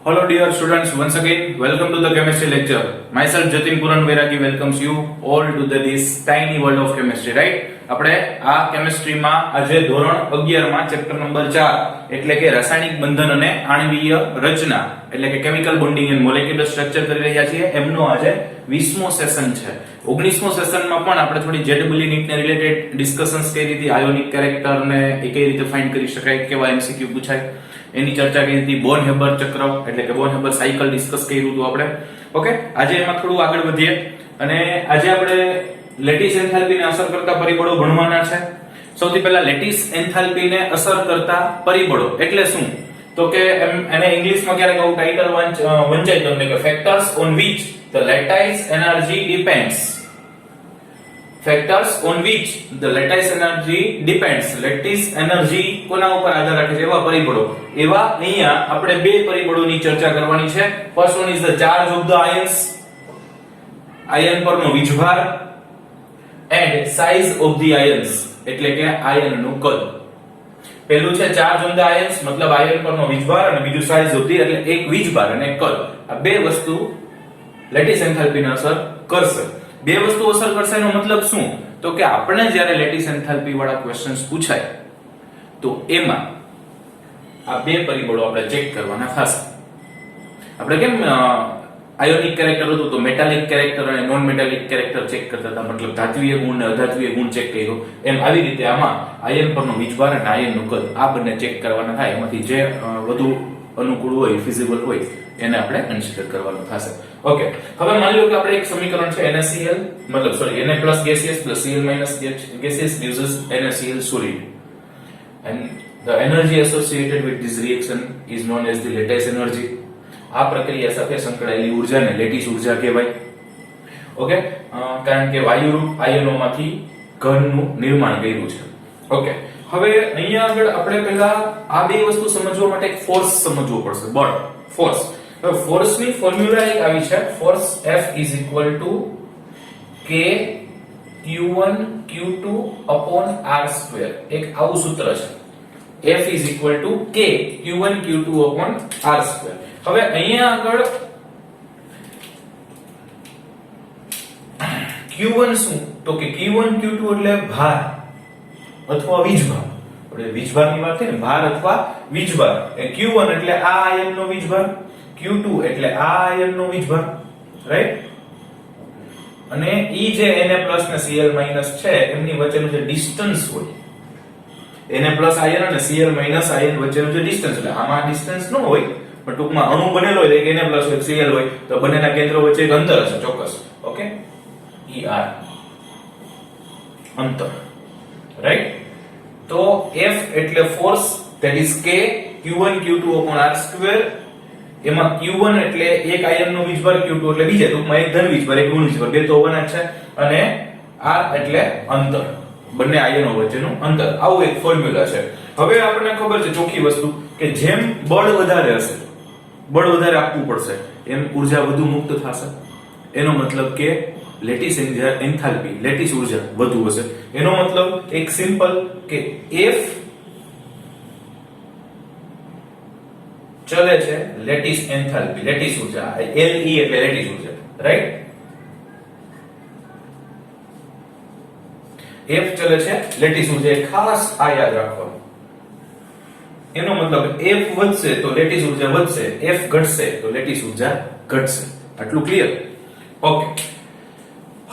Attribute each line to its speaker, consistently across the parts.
Speaker 1: Hello dear students, once again welcome to the chemistry lecture. Myself Jatin Puran Vairagi welcomes you all to this tiny world of chemistry, right? આપણે આ કેમિસ્ટ્રીમાં આજે ધોરણ 11 માં chapter number 4 એટલે કે રાસાયણિક બંધન અને આણ્વીય રચના એટલે કે chemical bonding and molecular structure કરી રહ્યા છીએ. એમનો આજે 20મો સેશન છે. 19મો સેશનમાં પણ આપણે થોડી જેડબલ્યુ નીટ ને રિલેટેડ ડિસ્કશન્સ કરી હતી, આયોનિક કેરેક્ટર ને એ કઈ રીતે ફાઇન્ડ કરી શકાય, કેવા એમસીક્યુ પૂછાય એની ચર્ચા કરી હતી. બોન હેબર ચક્ર એટલે કે બોન હેબર સાયકલ ડિસ્કસ કર્યું હતું આપણે. ઓકે, આજે એમાં થોડું આગળ વધીએ અને આજે આપણે લેટિસ એન્થાલ્પીને અસર કરતા પરિબળો ભણવાના છે. સૌથી પહેલા લેટિસ એન્થાલ્પીને અસર કરતા પરિબળો એટલે શું? તો કે એને ઇંગ્લિશમાં ક્યારેક આવું ટાઇટલ વંચાય તમને કે factors on which the lattice energy depends. Factors on which the lattice energy depends. Lattice energy કોના ઉપર આધાર રાખે છે? એવા પરિબળો. એવા અહીંયા આપણે બે પરિબળોની ચર્ચા કરવાની છે. First one is the charge of the ions, આયન પરનો વીજભાર, and size of the ions એટલે કે આયનનું કદ. પહેલું છે ચાર્જ ઓન ધ આયન્સ મતલબ આયન પરનો વીજભાર અને બીજું સાઇઝ ઓફ ધ એટલે એક વીજભાર અને કદ. આ બે વસ્તુ લેટિસ એન્થાલ્પીને અસર કરશે. બે વસ્તુ અસર કરશે એનો મતલબ શું? તો કે આપણે જ્યારે લેટિસ એન્થાલ્પી વાળા ક્વેશ્ચન્સ પૂછાય તો એમાં આ બે પરિબળો આપણે ચેક કરવાના થશે. આપણે કેમ આયોનિક કેરેક્ટર હતું તો મેટાલિક કેરેક્ટર અને નોન મેટાલિક કેરેક્ટર ચેક કરતા હતા, મતલબ ધાત્વિય ગુણ અને અધાત્વિય ગુણ ચેક કર્યો, એમ આવી રીતે આમાં આયન પરનો વીજભાર અને આયનનું કદ આ બંને ચેક કરવાના થાય. એમાંથી જે વધુ અનુકૂળ હોય, ફિઝિબલ હોય એને આપણે કન્સિડર કરવાનું થશે. ઓકે, હવે માની લો કે આપણે એક સમીકરણ છે NaCl મતલબ sorry Na gaseous Cl gaseous gives us NaCl solid and the energy associated with this reaction is known as the lattice energy. આ પ્રક્રિયા સાથે સંકળાયેલી ઊર્જાને લેટિસ ઊર્જા કહેવાય. ઓકે, કારણ કે વાયુરૂપ આયનોમાંથી ઘનનું નિર્માણ કર્યું છે. ઓકે, હવે અહીંયા આગળ આપણે પહેલા આ બે વસ્તુ સમજવા માટે એક ફોર્સ સમજવો પડશે, બળ, ફોર્સ. હવે ફોર્સની ફોર્મ્યુલા એક આવી છે, force F = K Q1 Q2 R². એક આવું સૂત્ર છે. F = K Q1 Q2 R². હવે અહીંયા આગળ Q1 શું? તો કે Q1 Q2 એટલે ભાર અથવા વીજભાર. આપણે વીજભારની વાત થઈ ને, ભાર અથવા વીજભાર. એ Q1 એટલે આ આયનનો વીજભાર, Q2 એટલે આ આયનનો વીજભાર, રાઈટ? અને ઈ જે Na+ ને Cl- છે એમની વચ્ચેનું જે ડિસ્ટન્સ હોય, Na+ આયન અને Cl- આયન વચ્ચેનું જે ડિસ્ટન્સ, એટલે આમાં ડિસ્ટન્સ ન હોય પણ ટૂંકમાં અણુ બનેલો હોય કે Na+ હોય Cl હોય તો બંનેના કેન્દ્રો વચ્ચે એક અંતર હશે ચોક્કસ. ઓકે, Er અંતર, રાઈટ? તો F એટલે force, that is K Q1 Q2 R². એમાં Q1 એટલે એક આયનનો વીજભાર, Q2 એટલે બીજા, ટૂંકમાં એક ધન વીજભાર એક ઋણ વીજભાર, બે તો હોવાના છે, અને R એટલે અંતર, બંને આયનો વચ્ચેનું અંતર. આવું એક ફોર્મ્યુલા છે. હવે આપણને ખબર છે ચોખ્ખી વસ્તુ કે જેમ બળ વધારે હશે, બળ વધારે આપવું પડશે, એમ ઊર્જા વધુ મુક્ત થશે. એનો મતલબ કે લેટિસ એન્થાલ્પી, લેટિસ ઊર્જા વધુ હશે. એનો મતલબ એક સિમ્પલ કે F ચલે છે લેટિસ એન્થાલ્પી, લેટિસ ઊર્જા, Le એટલે લેટિસ ઊર્જા, રાઈટ? F ચલે છે લેટિસ ઊર્જા, ખાસ આ યાદ રાખવાનું. એનો મતલબ F વધશે તો લેટિસ ઊર્જા વધશે, F ઘટશે તો લેટિસ ઊર્જા ઘટશે. આટલું ક્લિયર? ઓકે,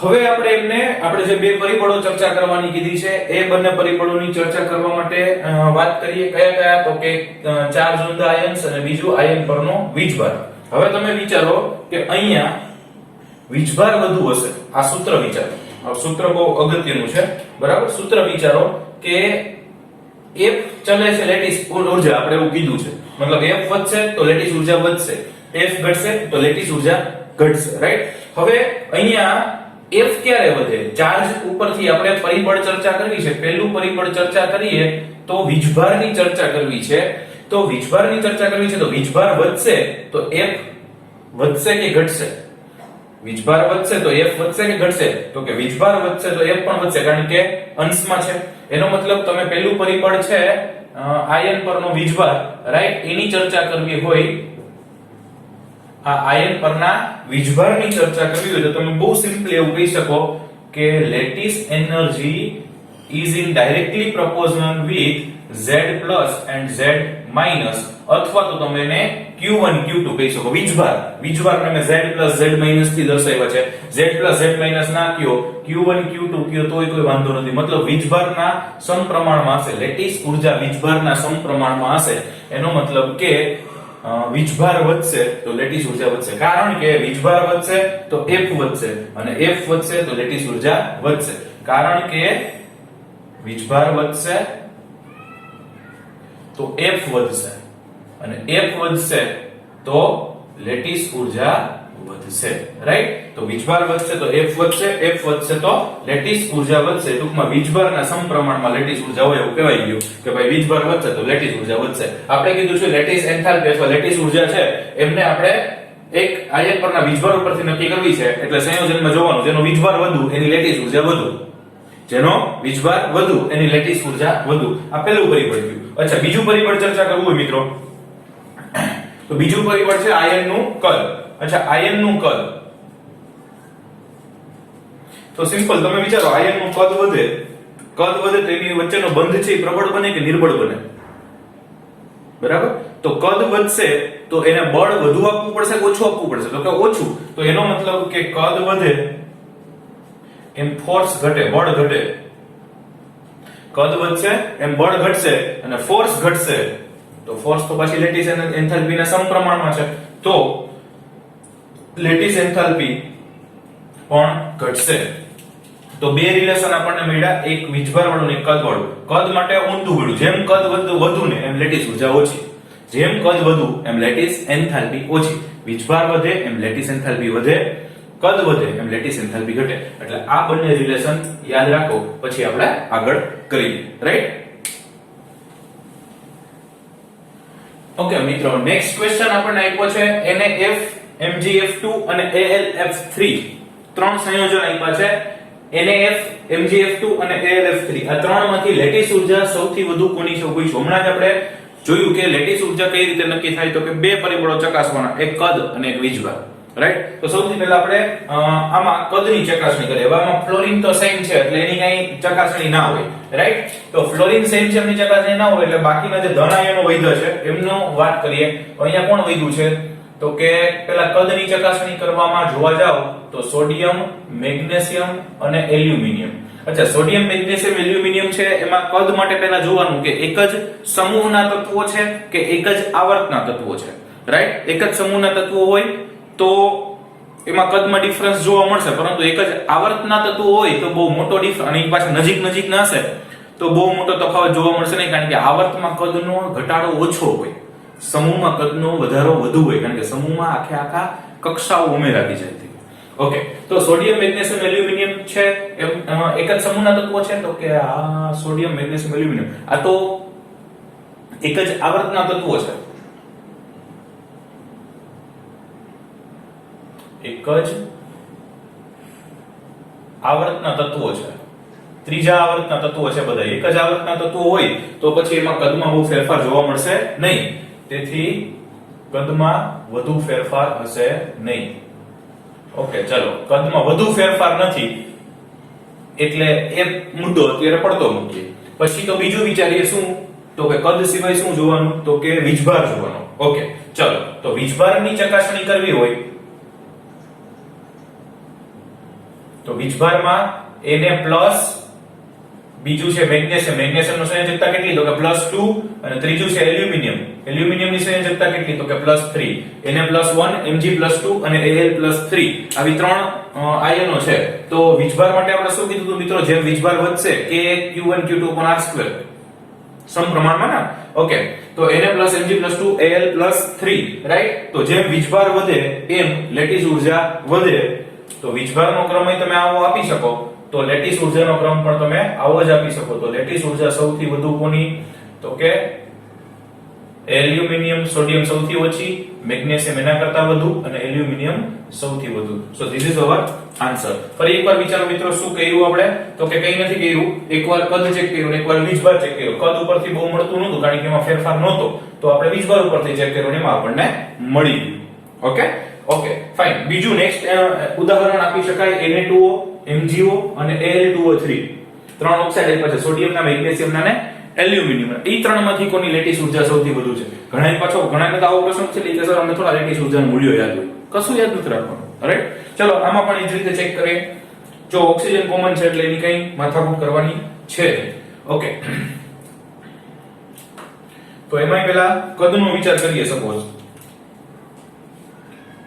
Speaker 1: હવે આપણે જે બે પરિબળો ચર્ચા કરવાની કીધી છે એ બંને પરિબળોની ચર્ચા કરવા માટે વાત કરીએ. કયા કયા? તો કે ચાર્જ ઓન ધ આયન્સ અને બીજું આયન પરનો વીજભાર. હવે તમે વિચારો કે અહીંયા વીજભાર વધુ હશે. આ સૂત્ર વિચારો, આ સૂત્ર બહુ અગત્યનું છે, બરાબર? સૂત્ર વિચારો કે F ચલે છે લેટિસ ઊર્જા, આપણે એવું કીધું છે, મતલબ F વધશે તો લેટિસ ઊર્જા વધશે, F ઘટશે તો લેટિસ ઊર્જા ઘટશે, રાઈટ? હવે અહીંયા F ક્યારે વધે? ચાર્જ ઉપરથી આપણે પરિબળ ચર્ચા કરવી છે. પહેલું પરિબળ ચર્ચા કરીએ તો વીજભારની ચર્ચા કરવી છે. તો વીજભારની ચર્ચા કરવી છે તો વીજભાર વધશે તો F વધશે કે ઘટશે? વીજભાર વધશે તો F વધશે કે ઘટશે? તો કે વીજભાર વધશે તો F પણ વધશે, કારણ કે અંશમાં છે. એનો મતલબ તમે પહેલું પરિબળ છે આયન પરનો વીજભાર, રાઈટ, એની ચર્ચા કરવી હોય આ આયન પરના વીજભારની ચર્ચા કરવી હોય તો તમે બહુ સિમ્પલી એવું કહી શકો કે lattice energy is in directly proportional with z plus and z minus અથવા તો તમે એને q1 q2 કહી શકો વીજભારને મેં z plus z minus થી દર્શાવ્યા છે z plus z minus ના કયો q1 q2 કયો તોય કોઈ વાંધો નથી મતલબ વીજભારના સમપ્રમાણમાં હશે લેટિસ ઊર્જા વીજભારના સમપ્રમાણમાં હશે એનો મતલબ કે વીજભાર વધશે તો લેટિસ ઊર્જા વધશે કારણ કે વીજભાર વધશે તો F વધશે અને F વધશે તો લેટિસ ઊર્જા વધશે કારણ કે વીજભાર વધશે તો F વધશે અને F વધશે તો લેટિસ ઊર્જા વધશે રાઈટ તો વીજભાર વધશે તો F વધશે F વધશે તો લેટિસ ઊર્જા વધશે ટૂંકમાં વીજભારના સમપ્રમાણમાં લેટિસ ઊર્જા હોય એવું કહેવાય ગયું કે ભાઈ વીજભાર વધશે તો લેટિસ ઊર્જા વધશે આપણે કીધું છે લેટિસ એન્થાલ્પી અથવા લેટિસ ઊર્જા છે એમને આપણે એક આયન પરના વીજભાર ઉપરથી નક્કી કરવી છે એટલે સંયોજનમાં જોવાનું જેનો વીજભાર વધુ એની લેટિસ ઊર્જા વધુ જેનો વીજભાર વધુ એની લેટિસ ઊર્જા વધુ આ પહેલું પરિબળ થયું અચ્છા બીજું પરિબળ ચર્ચા કરવું હોય મિત્રો તો બીજું પરિબળ છે આયનનું કદ અચ્છા આયનનું કદ તો સિમ્પલ તમે વિચારો આયનનું કદ વધે તો એની વચ્ચેનો બંધ છે એ પ્રબળ બને કે નિર્બળ બને બરાબર તો કદ વધશે તો એને બળ વધુ આપવું પડશે કે ઓછું આપવું પડશે તો કે ઓછું તો એનો મતલબ કે કદ વધે એમ ફોર્સ ઘટે બળ ઘટે કદ વધશે એમ બળ ઘટશે અને ફોર્સ ઘટશે તો ફોર્સ તો પાછી લેટિસ એન્થાલ્પી ના સમપ્રમાણમાં છે તો લેટિસ એન્થાલ્પી પણ ઘટશે તો બે રિલેશન આપણને મળ્યા એક વીજભાર વાળું ને એક કદ વાળું કદ માટે ઊંધું ગળ્યું જેમ કદ વધુ ને એમ લેટિસ ઊર્જા ઓછી જેમ કદ વધુ એમ લેટિસ એન્થાલ્પી ઓછી વીજભાર વધે એમ લેટિસ એન્થાલ્પી વધે કદ વધે એમ લેટિસ એન્થાલ્પી ઘટે એટલે આ બંને રિલેશન યાદ રાખો પછી આપણે આગળ કરીએ રાઈટ ઓકે મિત્રો નેક્સ્ટ ક્વેશ્ચન આપણને આપ્યો છે NaF MgF2 અને AlF3 ત્રણ સંયોજન આપ્યા છે NaF MgF2 અને AlF3 આ ત્રણમાંથી લેટિસ ઊર્જા સૌથી વધુ કોની છે પૂછ્યું હમણાં જ આપણે જોયું કે લેટિસ ઊર્જા કઈ રીતે નક્કી થાય તો કે બે પરિબળો ચકાસવાના એક કદ અને એક વીજભાર રાઈટ તો સૌથી પહેલા આપણે આમાં કદની ચકાસણી કરીએ આમાં ફ્લોરિન તો સેમ છે એટલે એની કઈ ચકાસણી ના હોય રાઈટ તો ફ્લોરિન સેમ છે એમની ચકાસણી ના હોય એટલે બાકીના જે ધન આયનો વૈધ છે એમનો વાત કરીએ તો અહીંયા કોણ વૈધું છે તો કે પેલા કદની ચકાસણી કરવામાં જોવા જાવ તો સોડિયમ મેગ્નેશિયમ અને એલ્યુમિનિયમ અચ્છા સોડિયમ મેગ્નેશિયમ એલ્યુમિનિયમ છે એમાં કદ માટે પહેલા જોવાનું કે એક જ સમૂહના તત્વો છે કે એક જ આવર્તના તત્વો છે રાઈટ એક જ સમૂહના તત્વો હોય તો એમાં કદમાં ડિફરન્સ જોવા મળશે પરંતુ એક જ આવર્તના તત્વો હોય તો બહુ મોટો ડિફરન્સ અને પાછા નજીક ના હશે તો બહુ મોટો તફાવત જોવા મળશે નહીં કારણ કે આવર્તમાં કદનો ઘટાડો ઓછો હોય સમૂહમાં કદનો વધારો વધુ હોય કારણ કે સમૂહમાં આખા કક્ષાઓ ઉમેરાતી જાય છે ઓકે તો સોડિયમ મેગ્નેશિયમ એલ્યુમિનિયમ છે એક જ સમૂહના તત્વો છે તો કે આ સોડિયમ મેગ્નેશિયમ એલ્યુમિનિયમ આ તો એક જ આવર્તના તત્વો છે એક જ આવર્તના તત્વો છે ત્રીજા આવર્તના તત્વો છે બધા એક જ આવર્તના તત્વો હોય તો પછી એમાં કદમાં બહુ ફેરફાર જોવા મળશે નહીં તેથી કદમાં વધુ ફેરફાર હશે નહીં ઓકે ચલો કદમાં વધુ ફેરફાર નથી એટલે એ મુદ્દો અત્યારે પડતો મૂકીએ પછી તો બીજું વિચારીએ શું તો કે કદ સિવાય શું જોવાનું તો કે વીજભાર જોવાનો ઓકે ચલો તો વીજભારની ચકાસણી કરવી હોય તો વીજભારમાં Na+ બીજું છે મેગ્નેશિયમનો સંયોજકતા કેટલી તો કે +2 અને ત્રીજું છે એલ્યુમિનિયમની સંયોજકતા કેટલી તો કે +3 Na+1 Mg+2 અને Al+3 આવી ત્રણ આયનો છે તો વીજભાર માટે આપણે શું કીધું મિત્રો જેમ વીજભાર વધશે કે Q1 Q2/r² સમપ્રમાણમાં ના ઓકે તો Na+Mg+2 Al+3 રાઈટ તો જેમ વીજભાર વધે એમ લેટિસ ઊર્જા વધે તો વીજભારનો ક્રમ તમે આવો આપી શકો તો લેટિસ ઊર્જાનો ક્રમ પણ તમે આવો જ આપી શકો તો લેટિસ ઊર્જા સૌથી વધુ કોની તો કે એલ્યુમિનિયમ સોડિયમ સૌથી ઓછી મેગ્નેશિયમ એના કરતા વધુ અને એલ્યુમિનિયમ સૌથી વધુ so this is our answer ફરી એકવાર વિચારો મિત્રો શું કર્યું આપણે તો કે કંઈ નથી કર્યું એકવાર કદ ચેક કર્યું એકવાર વીજભાર ચેક કર્યો કદ ઉપરથી બહુ મળતું નહોતું કારણ કે એમાં ફેરફાર નહોતો તો આપણે વીજભાર ઉપરથી ચેક કર્યું એમાં આપણને મળી ગયું ઓકે ઓકે ફાઇન. બીજું નેક્સ્ટ ઉદાહરણ આપી શકાય Na2O, MgO અને Al2O3. ત્રણ ઓક્સાઇડ આપ્યા છે, સોડિયમ ના, મેગ્નેશિયમ ના ને એલ્યુમિનિયમ. એ ત્રણમાંથી કોની લેટીસ ઉર્જા સૌથી વધુ છે? ઘણાને તો આવો પ્રશ્ન છે કે સર અમને થોડા લેટીસ ઉર્જાનું મૂલ્ય યાદ હોય. કશું યાદ નથી રાખવાનું, રાઈટ? ચલો આમાં પણ એ જ રીતે ચેક કરીએ. જો ઓક્સિજન કોમન છે એટલે એની કઈ માથાકૂટ કરવાની છે. ઓકે, તો એમાં પહેલા કદનો વિચાર કરીએ. સપોઝ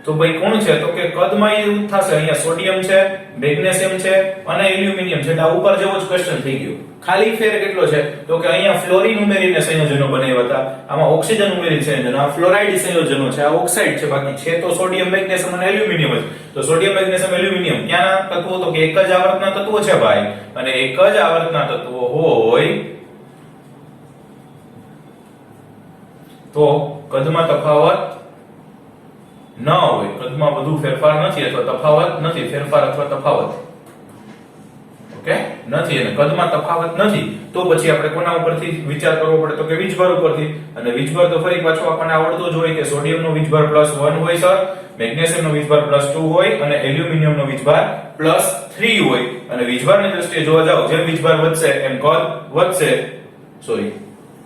Speaker 1: તો ભાઈ કોણ છે? તો કે કદમાં એવું થશે, અહીંયા સોડિયમ છે, મેગ્નેશિયમ છે અને એલ્યુમિનિયમ છે. એટલે આ ઉપર જેવો જ ક્વેશ્ચન થઈ ગયો. ખાલી ફેર કેટલો છે? તો કે અહીંયા ફ્લોરિન ઉમેરીને સંયોજનો બનાવ્યા હતા, આમાં ઓક્સિજન ઉમેરીને સંયોજનો, આ ફ્લોરાઇડ સંયોજનો છે, આ ઓક્સાઇડ છે, બાકી છે તો સોડિયમ, મેગ્નેશિયમ અને એલ્યુમિનિયમ જ. તો સોડિયમ, મેગ્નેશિયમ, એલ્યુમિનિયમ ક્યાંના તત્વો? તો કે એક જ આવર્તના તત્વો છે ભાઈ, અને એક જ આવર્તના તત્વો હોય તો કદમાં તફાવત ન હોય. કદમાં વધુ ફેરફાર નથી અથવા તફાવત નથી, ફેરફાર અથવા તફાવત ઓકે નથી, અને કદમાં તફાવત નથી તો પછી આપણે કોના ઉપરથી વિચાર કરવો પડે? તો કે વીજભાર ઉપરથી. અને વીજભાર તો ફરી પાછો આપણને આવડતો જ હોય કે સોડિયમનો વીજભાર +1 હોય સર, મેગ્નેશિયમનો વીજભાર +2 હોય અને એલ્યુમિનિયમનો વીજભાર +3 હોય. અને વીજભારની દ્રષ્ટિએ જોવા જાવ, જેમ વીજભાર વધશે એમ કદ વધશે, સોરી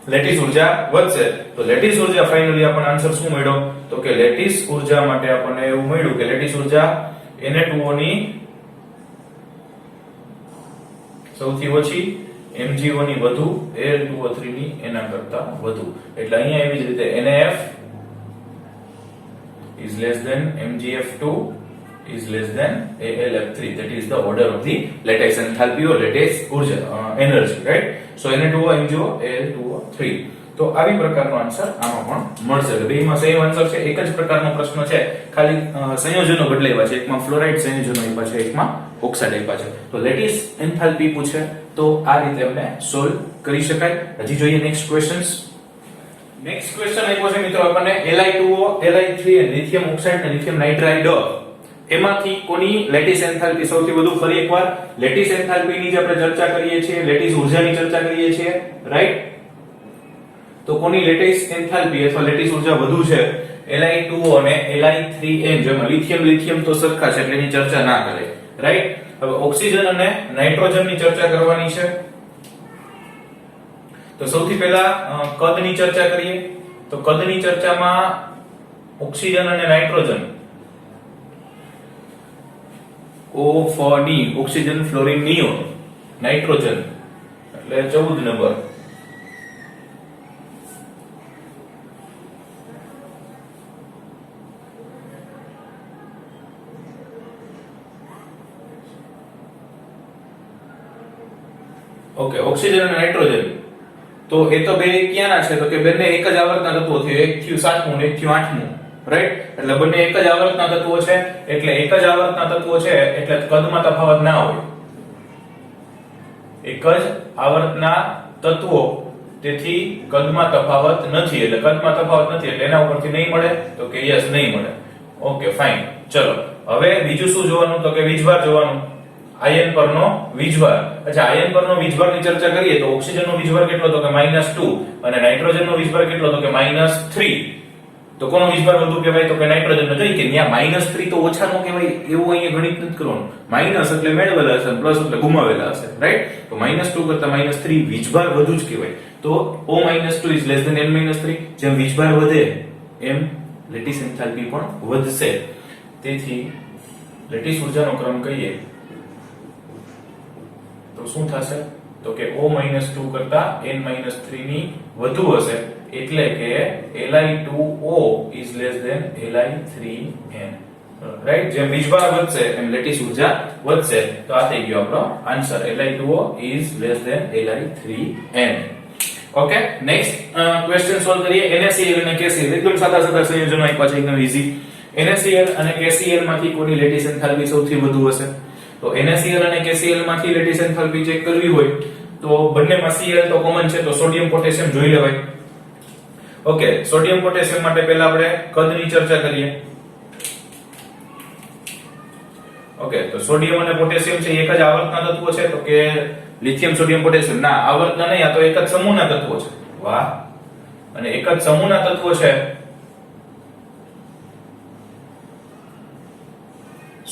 Speaker 1: લેટીસ ઉર્જા વધશે. તો લેટીસ ઉર્જા ફાઇનલી આપણને આન્સર શું મળ્યો? તો કે લેટીસ ઉર્જા માટે આપણને એવું મળ્યું કે લેટીસ ઉર્જા Na2O ની સૌથી ઓછી, MgO ની વધુ, Al2O3 ની એના કરતા વધુ. એટલે અહીંયા એવી જ રીતે NAF is less than MgF2 is less than AlF3. That is the order of the lattice enthalpy or lattice energy, right? So Na2O, MgO, Al2O3. તો આવી પ્રકારનો આન્સર આમાં પણ મળશે. એટલે બેમાં સેમ આન્સર છે, એક જ પ્રકારનો પ્રશ્ન છે, ખાલી સંયોજનો બદલાવ્યા છે. એકમાં ફ્લોરાઇડ સંયોજનો આપ્યા છે, એકમાં ઓક્સાઇડ આપ્યા છે. તો લેટીસ એન્થાલ્પી પૂછે તો આ રીતે આપણે સોલ્વ કરી શકાય. હજી જોઈએ નેક્સ્ટ ક્વેશ્ચન્સ. નેક્સ્ટ ક્વેશ્ચન આપ્યો છે મિત્રો આપણને Li2O, Li3 અને લિથિયમ ઓક્સાઇડ અને લિથિયમ નાઇટ્રાઇડ. એમાંથી કોની લેટીસ એન્થાલ્પી સૌથી વધુ? ફરી એકવાર લેટીસ એન્થાલ્પીની જે આપણે ચર્ચા કરીએ છીએ, લેટીસ ઉર્જાની ચર્ચા કરીએ છીએ, રાઈટ? તો કોની લેટીસ એન્થાલ્પી અથવા લેટીસ ઉર્જા વધુ છે? Li2O અને Li3n. જેમાં લિથિયમ તો સરખા છે એટલે એની ચર્ચા ના કરે, રાઈટ? હવે ઓક્સિજન અને નાઇટ્રોજનની ચર્ચા કરવાની છે. તો સૌથી પહેલા કદની ચર્ચા કરીએ. તો કદની ચર્ચામાં ઓક્સિજન અને nitrogen, O4D, oxygen, fluorine, neon, nitrogen એટલે 14 નંબર. ઓકે, ઓક્સિજન અને નાઇટ્રોજન તો એ તો બે ક્યાંના છે? તો કે બંને એક જ આવર્તના તત્વો છે, એક થયું 7મું અને એક થયું 8મું, રાઈટ? એટલે બંને એક જ આવર્તના તત્વો છે, એટલે એક જ આવર્તના તત્વો છે એટલે કદમાં તફાવત ના હોય. એક જ આવર્તના તત્વો, તેથી કદમાં તફાવત નથી. એટલે કદમાં તફાવત નથી એટલે એના ઉપરથી નહીં મળે. તો કે યસ, નહીં મળે. Okay fine. ચલો હવે બીજું શું જોવાનું? તો કે વીજભાર જોવાનું. આયન પરનો વીજભાર. અચ્છા, આયન પરનો વીજભારની ચર્ચા કરીએ તો ઓક્સિજનનો વીજભાર કેટલો? તો કે -2 અને નાઇટ્રોજનનો વીજભાર કેટલો? તો કે -3. તો કોનો વીજભાર વધુ કહેવાય? તો કે નાઇટ્રોજનનો. જોઈ કે ત્યાં -3 તો ઓછા નો કહેવાય એવું અહીંયા ગણિત નથી કરવાનું. માઈનસ એટલે મેળવેલા હશે, પ્લસ એટલે ગુમાવેલા હશે, રાઈટ? તો -2 કરતા -3 વીજભાર વધુ જ કહેવાય. તો O-2 is less than N-3. જેમ વીજભાર વધે એમ લેટીસ એન્થાલ્પી પણ વધશે. તેથી લેટીસ ઉર્જાનો ક્રમ કહીએ તો શું થશે? તો કે O-2 કરતા N-3 ની વધુ હશે. એટલે કે Li2O is less than Li3n, right? જેમ વીજભાર વધશે એમ લેટીસ ઉર્જા વધશે. તો આ થઈ ગયો આપણો answer. Li2O is less than Li3n. Okay, next question solve કરીએ. NaCl અને KCl એકદમ સાદા સાદા સંયોજનો આપ્યા છે, એકદમ ઈઝી. NaCl અને KCl માંથી કોની લેટીસ એન્થાલ્પી સૌથી વધુ હશે? તો NaCl અને KCl માંથી લેટીસ એન્થાલ્પી ચેક કરવી હોય તો બંનેમાં Cl તો કોમન છે, તો સોડિયમ પોટેશિયમ જોઈ લેવાય. ઓકે, સોડિયમ પોટેશિયમ માટે પહેલા આપણે કદની ચર્ચા કરીએ. ઓકે, તો સોડિયમ અને પોટેશિયમ છે એક જ આવર્તના તત્વો છે? તો કે લિથિયમ, સોડિયમ, પોટેશિયમ ના, આવર્તના નહીં, આ તો એક જ સમૂહના તત્વો છે. વાહ! અને એક જ સમૂહના તત્વો છે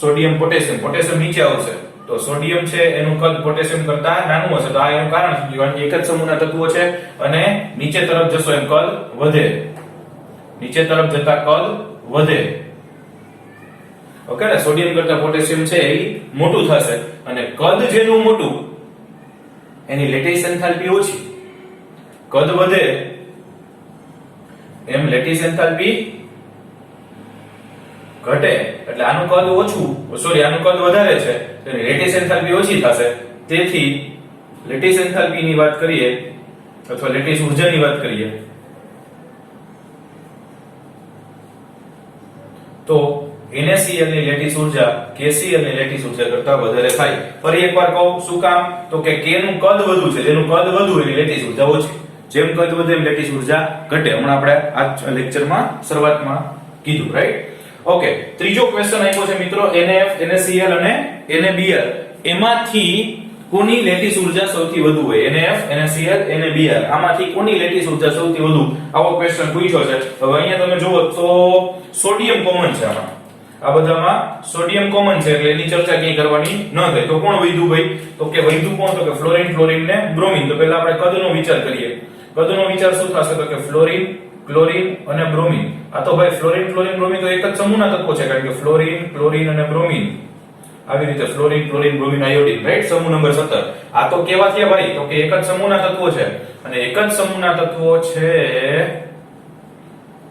Speaker 1: સોડિયમ પોટેશિયમ, પોટેશિયમ નીચે આવશે તો સોડિયમ છે એનું કદ પોટેશિયમ કરતા નાનું હશે, તો આ એનું કારણ છે કારણ કે એક જ સમૂહના તત્વો છે અને નીચે તરફ જશો એમ કદ વધે, નીચે તરફ જતા કદ વધે. ઓકે ને, સોડિયમ કરતા પોટેશિયમ છે એ મોટું થશે અને કદ જેનું મોટું એની લેટિસ એન્થાલ્પી ઓછી. કદ વધે એમ લેટિસ એન્થાલ્પી ઘટે, એટલે આનું કદ ઓછું, સોરી આનું કદ વધારે છે તો એની લેટિસ એન્થાલ્પી ઓછી થશે. તેથી લેટિસ એન્થાલ્પી ની વાત કરીએ અથવા લેટિસ ઊર્જાની વાત કરીએ તો NaCl ની લેટિસ ઊર્જા KCl ની લેટિસ ઊર્જા કરતા વધારે થાય. ફરી એકવાર કહું, શું કામ? તો કે K નું કદ વધુ છે, જેનું કદ વધુ એની લેટિસ ઊર્જા ઓછી. જેમ કદ વધે એમ લેટિસ ઊર્જા ઘટે. હમણાં આપણે આ લેક્ચરમાં શરૂઆતમાં કીધું, રાઈટ? ઓકે, ત્રીજો ક્વેશ્ચન આપ્યો છે મિત્રો, NaF, NaCl અને NaBr એમાંથી કોની લેટિસ ઊર્જા સૌથી વધુ હોય? NaF, NaCl, NaBr આમાંથી કોની લેટિસ ઊર્જા સૌથી વધુ? આવો ક્વેશ્ચન પૂછ્યો છે. હવે અહીંયા તમે જુઓ તો સોડિયમ કોમન છે આમાં, આ બધામાં સોડિયમ કોમન છે એટલે એની ચર્ચા ક્યાંય કરવાની ન થાય. તો કોણ વધ્યું ભાઈ? તો કે વધ્યું કોણ? તો કે ફ્લોરિન, ક્લોરીન ને બ્રોમિન. તો પહેલા આપણે કદનો વિચાર કરીએ. કદનો વિચાર શું થશે? તો કે ફ્લોરિન, ક્લોરીન અને બ્રોમિન. આ તો ભાઈ ફ્લોરિન, ક્લોરીન, બ્રોમિન તો એક જ સમૂહના તત્વો છે કારણ કે ફ્લોરિન, ક્લોરીન અને બ્રોમિન. આવી રીતે fluorine, chlorine, bromine, iodine, right? સમૂહ નંબર 17. આ તો કેવા થયા ભાઈ? તો કે એક જ સમૂહના તત્વો છે અને એક જ સમૂહના તત્વો છે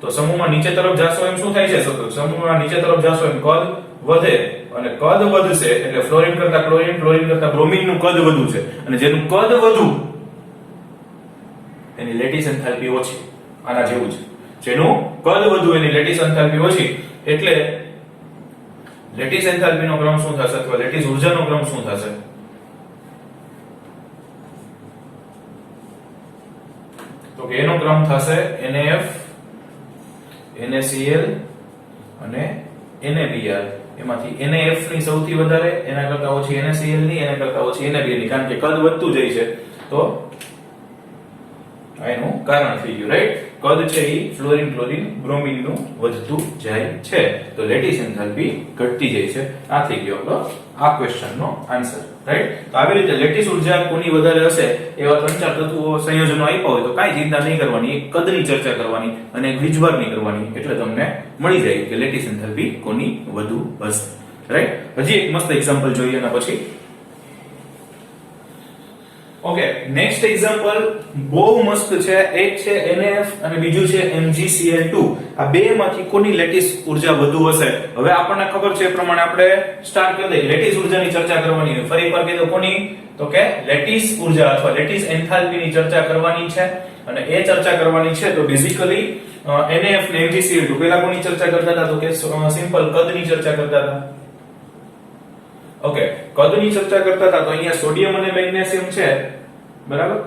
Speaker 1: તો સમૂહમાં નીચે તરફ જાશો એમ શું થાય છે? સમૂહમાં નીચે તરફ જાશો એમ કદ વધે અને કદ વધશે એટલે ફ્લોરિન કરતા ક્લોરીન, ક્લોરીન કરતા બ્રોમિન નું કદ વધુ છે અને જેનું કદ વધુ એની લેટિસ એન્થાલ્પી ઓછી. આના જેવું છે, જેનું કદ વધુ એની લેટિસ એન્થાલ્પી ઓછી. એટલે લેટિસ એન્થાલ્પી નો ક્રમ શું થશે અથવા લેટિસ ઊર્જાનો ક્રમ શું થશે? તો કે એનો ક્રમ થશે NaF, NaCl અને NaBr. એમાંથી NaF ની સૌથી વધારે, એના કરતા ઓછી NaCl ની, એના કરતા ઓછી NaBr ની, કારણ કે કદ વધતું જાય છે તો આ એનું કારણ થઈ ગયું, રાઈટ? કદ છે એ ફ્લોરિન, ક્લોરીન, બ્રોમિન નું વધતું જાય છે તો લેટિસ એન્થાલ્પી ઘટતી જાય છે. આ થઈ ગયો આપણો આ ક્વેશ્ચન નો આન્સર, રાઈટ? તો આવી રીતે લેટિસ ઊર્જા કોની વધારે હશે એવા 3-4 તત્વો સંયોજનો આપ્યા હોય તો કાંઈ ચિંતા નહીં કરવાની, એક કદની ચર્ચા કરવાની અને એક વીજભારની કરવાની એટલે તમને મળી જાય કે લેટિસ એન્થાલ્પી કોની વધુ હશે, રાઈટ? હજી એક મસ્ત એક્ઝામ્પલ જોઈએ એના પછી. ઓકે, નેક્સ્ટ એક્ઝામ્પલ બહુ મસ્ત છે. એક છે NaF અને બીજું છે MgCl2. આ બેમાંથી કોની લેટિસ ઊર્જા વધુ હશે? હવે આપણને ખબર છે એ પ્રમાણે આપણે સ્ટાર્ટ કરી દઈએ. લેટિસ ઊર્જાની ચર્ચા કરવાની છે. ફરી એકવાર કીધું કોની? તો કે લેટિસ ઊર્જા અથવા લેટિસ એન્થાલ્પીની ચર્ચા કરવાની છે અને એ ચર્ચા કરવાની છે તો બેઝિકલી NaF ને MgCl2. પહેલા કોની ચર્ચા કરતા હતા? તો કે સિમ્પલ કદની ચર્ચા કરતા હતા. ઓકે, કદની ચર્ચા કરતા હતા તો અહીંયા સોડિયમ અને મેગ્નેશિયમ છે, બરાબર?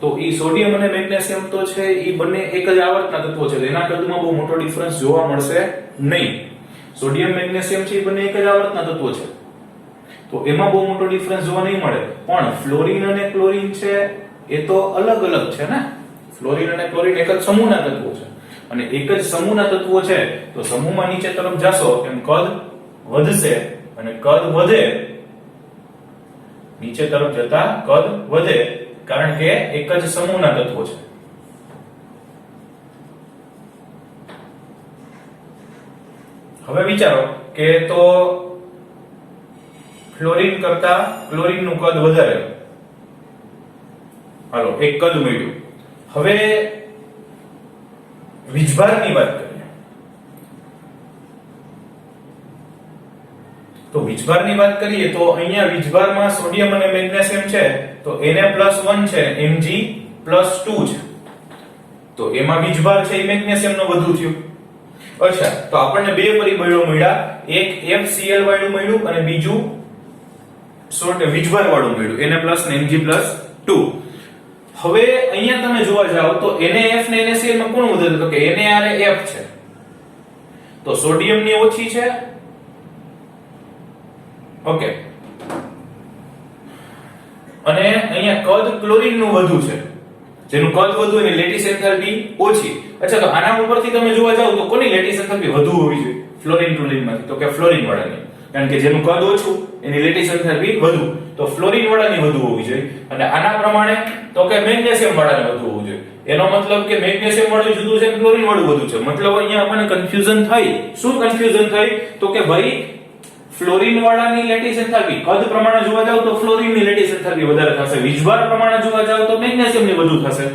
Speaker 1: તો ઈ સોડિયમ અને મેગ્નેશિયમ તો છે ઈ બંને એક જ આવર્તના તત્વો છે, એના કદમાં બહુ મોટો ડિફરન્સ જોવા મળશે નહીં. સોડિયમ મેગ્નેશિયમ છે ઈ બંને એક જ આવર્તના તત્વો છે તો એમાં બહુ મોટો ડિફરન્સ જોવા નહીં મળે. પણ ફ્લોરિન અને ક્લોરીન છે એ તો અલગ અલગ છે ને. ફ્લોરિન અને ક્લોરીન એક જ સમૂહના તત્વો છે અને એક જ સમૂહના તત્વો છે તો સમૂહમાં નીચે તરફ જાશો એમ કદ વધશે અને કદ વધે, નીચે તરફ જતા કદ વધે કારણ કે એક જ સમૂહના તત્વો છે. હવે વિચારો કે તો ફ્લોરિન કરતા ક્લોરીન નું કદ વધારે, હાલો એક કદ મળ્યું. હવે વીજભારની વાત કરીએ તો વીજભારની વાત કરીએ તો અહીંયા વીજભારમાં સોડિયમ અને મેગ્નેશિયમ છે તો Na+1 છે, Mg+2 છે તો એમાં વીજભાર છે એ મેગ્નેશિયમ નો વધુ થયું. અચ્છા, તો આપણને બે પરિબળો મળ્યા, એક FCl વાળું મળ્યું અને બીજું વીજભાર વાળું મળ્યું, Na+ ને Mg+2. હવે અહીંયા તમે જોવા જાઓ તો NaF ને NaCl માં કોણ વધારે? તો કે Na એ F છે તો સોડિયમ ની ઓછી છે. ઓકે, અને અહીંયા કદ ક્લોરીન નું વધુ છે, જેનું કદ વધુ એની લેટિસ એન્થાલ્પી ઓછી. અચ્છા, તો આના ઉપરથી તમે જોવા જાવ તો કોની લેટિસ એન્થાલ્પી વધુ હોવી જોઈએ? ફ્લોરિન ક્લોરીન માંથી? તો કે ફ્લોરિન વાળાની. કારણ કે જેનું કદ ઓછું એની લેટિસ એન્થાલ્પી વધુ, તો ફ્લોરીન વાળાની વધુ હોવી જોઈએ. અને આના પ્રમાણે તો કે મેગ્નેશિયમ વાળાની વધુ હોવું જોઈએ. એનો મતલબ કે મેગ્નેશિયમ વાળું જુદું છે અને ક્લોરીન વાળું વધુ છે. મતલબ અહીંયા આપણને કન્ફ્યુઝન થઈ. શું કન્ફ્યુઝન થઈ? તો કે ભાઈ ફ્લોરીન વાળાની લેટિસ એન્થાલ્પી કદ પ્રમાણે જોવા જાવ તો ફ્લોરીનની લેટિસ એન્થાલ્પી વધારે થશે, વીજભાર પ્રમાણે જોવા જાવ તો મેગ્નેશિયમની વધુ થશે.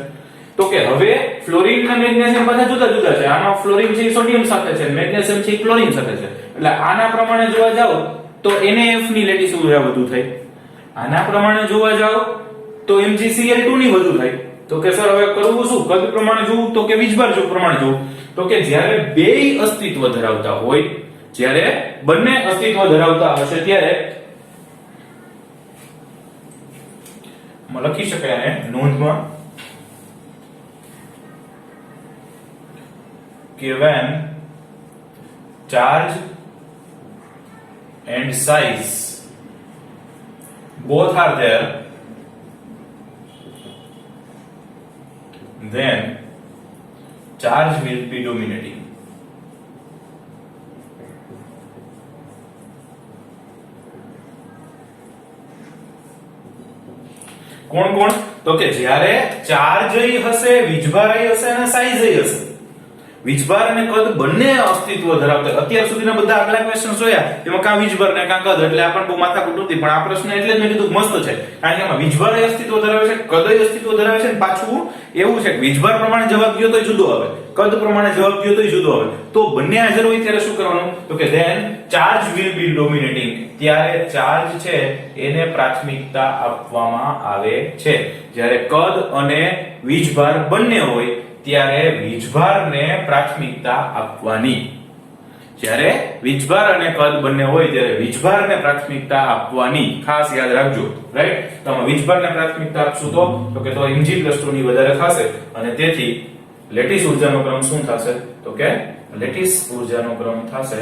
Speaker 1: તો કે હવે ફ્લોરીન અને મેગ્નેશિયમ બધા જુદા જુદા છે. આમાં ફ્લોરીન છે સોડિયમ સાથે છે, મેગ્નેશિયમ છે ક્લોરીન સાથે છે. એટલે આના પ્રમાણે જોવા જાવ તો NaF ની લેટિસ ઉર્જા વધુ થાય, આના પ્રમાણે જોવા જાવ તો MgCl2 ની વધુ થાય. તો કે સર હવે કરવું શું? કદ પ્રમાણે જોવું તો કે વીજભાર જો પ્રમાણે જોવું? તો કે જ્યારે બેય અસ્તિત્વ ધરાવતા હોય, જ્યારે બંને અસ્તિત્વ ધરાવતા હશે ત્યારે લખી શકાય આને નોંધમાં કે when charge and size both are there, then charge will be dominating. કોણ કોણ? તો કે જ્યારે ચાર્જ હશે, વીજભાર હશે અને સાઈઝ હશે. વીજભાર અને કદ બંને અસ્તિત્વ ધરાવતા. અત્યાર સુધીના બધા આગલા ક્વેશ્ચન જોયા એમાં કાં વીજભાર ને કાં કદ, એટલે આપણને બહુ માથાકૂટ નથી. પણ આ પ્રશ્ન એટલે જ મેં કીધું મસ્ત છે, કારણ કે એમાં વીજભાર અસ્તિત્વ ધરાવે છે, કદ અસ્તિત્વ ધરાવે છે, અને પાછું એવું છે કે વીજભાર પ્રમાણે જવાબ દયો તો જુદો આવે, કદ પ્રમાણે જવાબ દયો તો જુદો આવે. તો બંને હાજર હોય ત્યારે શું કરવાનું? તો કે then charge will be dominating. ત્યારે ચાર્જ છે એને પ્રાથમિકતા આપવામાં આવે છે. જ્યારે કદ અને વીજભાર બંને હોય ત્યારે વીજભારને પ્રાથમિકતા આપવાની. જ્યારે વીજભાર અને કદ બંને હોય ત્યારે વીજભારને પ્રાથમિકતા આપવાની. ખાસ યાદ રાખજો, રાઈટ? તો આમાં વીજભારને પ્રાથમિકતા આપશું તો કે તો Mg+2 ની વધારે થશે અને તેથી લેટિસ ઊર્જાનો ક્રમ શું થશે? તો કે લેટિસ ઊર્જાનો ક્રમ થશે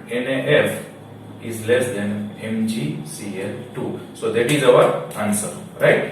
Speaker 1: NaF is less than Mgcl2. So that is our answer, right?